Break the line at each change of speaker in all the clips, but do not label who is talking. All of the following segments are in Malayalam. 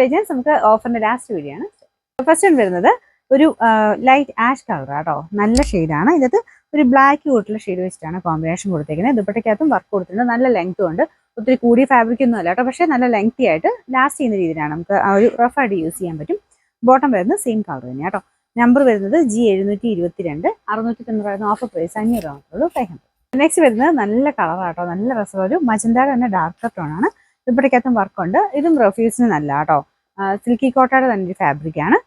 ഡേജൻസ് നമുക്ക് ഓഫറിന്റെ ലാസ്റ്റ് വീഡിയോ ആണ്. ഫസ്റ്റ് വരുന്നത് ഒരു ലൈറ്റ് ആഷ് കളർ ആട്ടോ, നല്ല ഷെയ്ഡാണ്. ഇതിനകത്ത് ഒരു ബ്ലാക്ക് കൂട്ടുള്ള ഷെയ്ഡ് വെച്ചിട്ടാണ് കോമ്പിനേഷൻ കൊടുത്തേക്കുന്നത്. ദുപ്പട്ടയ്ക്കകത്തും വർക്ക് കൊടുത്തിട്ടുണ്ട്, നല്ല ലെങ്ത്തും ഉണ്ട്. ഒത്തിരി കൂടിയ ഫാബ്രിക് ഒന്നും അല്ല കേട്ടോ, പക്ഷേ നല്ല ലെങ്തി ആയിട്ട് ലാസ്റ്റ് ചെയ്യുന്ന രീതിയിലാണ് നമുക്ക് ആ ഒരു റഫായിട്ട് യൂസ് ചെയ്യാൻ പറ്റും. ബോട്ടം വരുന്നത് സെയിം കളർ തന്നെ കേട്ടോ. നമ്പർ വരുന്നത് G722, 690 ഓഫർ പ്രൈസ് 500 മാത്രമേ 500. നെക്സ്റ്റ് വരുന്നത് നല്ല കളറാട്ടോ, നല്ല രസമുള്ള ഒരു മജന്താടെ തന്നെ ഡാർക്ക് ടോൺ ആണ്. ദുപ്പട്ടയ്ക്കകത്തും വർക്കുണ്ട്. ഇതും റഫ്യൂസിന് നല്ല കേട്ടോ, സിൽക്കി കോട്ടയുടെ തന്നെ ഒരു ഫാബ്രിക് ആണ്.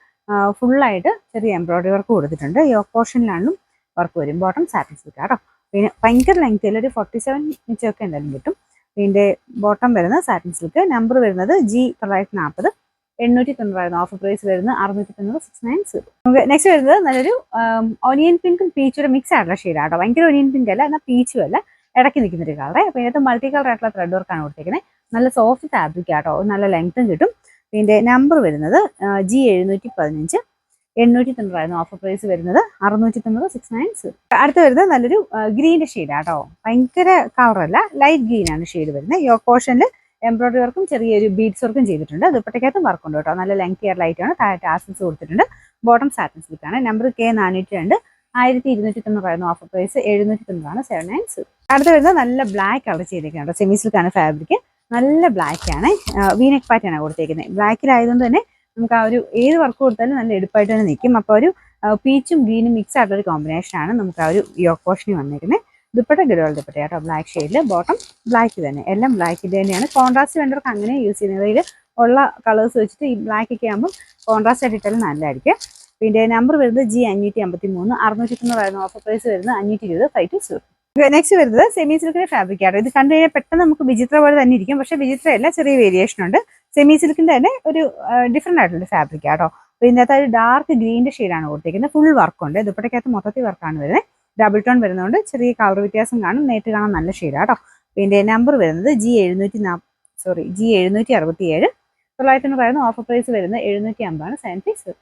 ഫുള്ളായിട്ട് ചെറിയ എംബ്രോയിഡറി വർക്ക് കൊടുത്തിട്ടുണ്ട്. യോക്ക് പോർഷനിലാണെന്നും വർക്ക് വരും. ബോട്ടം സാറ്റിൻ സിൽക്ക് കേട്ടോ. പിന്നെ ഭയങ്കര ലെങ്ത് ഒരു 47 ഇഞ്ചൊക്കെ എന്തായാലും കിട്ടും. ഇതിൻ്റെ ബോട്ടം വരുന്നത് സാറ്റിൻ സിൽക്ക്. നമ്പർ വരുന്നത് G940, 890 ഓഫർ പ്രൈസ് വരുന്നത് 690, 690. നെക്സ്റ്റ് വരുന്നത് നല്ലൊരു ഓനിയൻ പിങ്കും പീച്ചൂടെ മിക്സ് ആയിട്ടുള്ള ഷെയ്ഡ് ആട്ടോ. ഭയങ്കര ഓനിയൻ പിങ്ക് അല്ല, എന്നാൽ പീച്ചും അല്ല, ഇടയ്ക്ക് നിൽക്കുന്ന ഒരു കളറേ. അപ്പോൾ ഇതിനകത്ത് മൾട്ടി കളർ ആയിട്ടുള്ള ത്രെഡ് വർക്കാണ് കൊടുത്തേക്കുന്നത്. നല്ല സോഫ്റ്റ് ഫാബ്രിക് ആട്ടോ, നല്ല ലെങ്ത്തും കിട്ടും. ഇതിൻ്റെ നമ്പർ വരുന്നത് G715, 890 ഓഫർ പ്രൈസ് വരുന്നത് 690, 690. അടുത്ത് വരുന്നത് നല്ലൊരു ഗ്രീൻ്റെ ഷെയ്ഡ് ആട്ടോ. ഭയങ്കര കളറല്ല, ലൈറ്റ് ഗ്രീൻ ആണ് ഷെയ്ഡ് വരുന്നത്. യോക്ക് പോർഷനിൽ എംബ്രോയിഡറി വർക്കും ചെറിയൊരു ബീഡ്സ് വർക്കും ചെയ്തിട്ടുണ്ട്. ദുപ്പട്ടയ്ക്കകത്തും വർക്കുണ്ട് കേട്ടോ, നല്ല ലെങ്തി ആയിട്ട് ലൈറ്റ് ആണ്. താഴെ ടാസൽസ് കൊടുത്തിട്ടുണ്ട്. ബോട്ടം സാറ്റിൻ സിൽക്ക് ആണ്. Number K402, 1290 offer price 790, 790. അടുത്ത് വരുന്നത് നല്ല ബ്ലാക്ക് കളർ ചെയ്തേക്കുന്നുണ്ട്. സെമി സിൽക്കാണ് ഫാബ്രിക്, നല്ല ബ്ലാക്ക് ആണ്. വീനെക്ക് പാറ്റേൺ ആണ് കൊടുത്തേക്കുന്നത്. ബ്ലാക്കിലായതുകൊണ്ട് തന്നെ നമുക്ക് ആ ഒരു ഏത് വർക്ക് കൊടുത്താലും നല്ല എടുപ്പായിട്ട് തന്നെ നിൽക്കും. അപ്പോൾ ഒരു പീച്ചും ഗ്രീനും മിക്സ് ആയിട്ടുള്ള ഒരു കോമ്പിനേഷനാണ് നമുക്ക് ആ ഒരു യോക്ക് പോർഷനിൽ വന്നിരിക്കുന്നത്. ദുപ്പട്ട ഗഡോൾ ദുപ്പട്ട കേട്ടോ, ബ്ലാക്ക് ഷെയ്ഡിൽ. ബോട്ടം ബ്ലാക്ക് തന്നെ, എല്ലാം ബ്ലാക്ക് ഇത് തന്നെയാണ്. കോൺട്രാസ്റ്റ് വേണ്ടവർക്ക് അങ്ങനെ യൂസ് ചെയ്യുന്നത്. ഇതിൽ ഉള്ള കളേഴ്സ് വെച്ചിട്ട് ഈ ബ്ലാക്ക് ഒക്കെ ആകുമ്പോൾ കോൺട്രാസ്റ്റ് ആയിട്ട് ഇട്ടാലും നല്ലതായിരിക്കും. പിന്നെ നമ്പർ വരുന്നത് G553, 690 ഓഫർ പ്രൈസ് വരുന്നത് 520, 520. നെക്സ്റ്റ് വരുന്നത് സെമി സിൽക്കിന്റെ ഫാബ്രിക് ആണ്. ഇത് കണ്ടു കഴിഞ്ഞാൽ പെട്ടെന്ന് നമുക്ക് വിചിത്ര പോലെ തന്നെ ഇരിക്കും, പക്ഷേ വിചിത്ര അല്ല, ചെറിയ വേരിയേഷൻ ഉണ്ട്. സെമി സിൽക്കിന്റെ തന്നെ ഒരു ഡിഫറെന്റ് ആയിട്ടുള്ള ഫാബ്രിക് ആട്ടോ. അപ്പോൾ ഇതിനകത്ത് ഒരു ഡാർക്ക് ഗ്രീൻ്റെ ഷെയ്ഡാണ് കൊടുത്തിരിക്കുന്നത്. ഫുൾ വർക്കുണ്ട്. ദുപ്പട്ടയ്ക്കകത്ത് മൊത്തത്തിൽ വർക്കാണ് വരുന്നത്. ഡബിൾ ടോൺ വരുന്നതുകൊണ്ട് ചെറിയ കളർ വ്യത്യാസം കാണും. നേരിട്ട് കാണാൻ നല്ല ഷെയ്ഡാട്ടോ. പിന്നെ നമ്പർ വരുന്നത് G767, 990 ഓഫർ പ്രൈസ് വരുന്നത് 750, 750.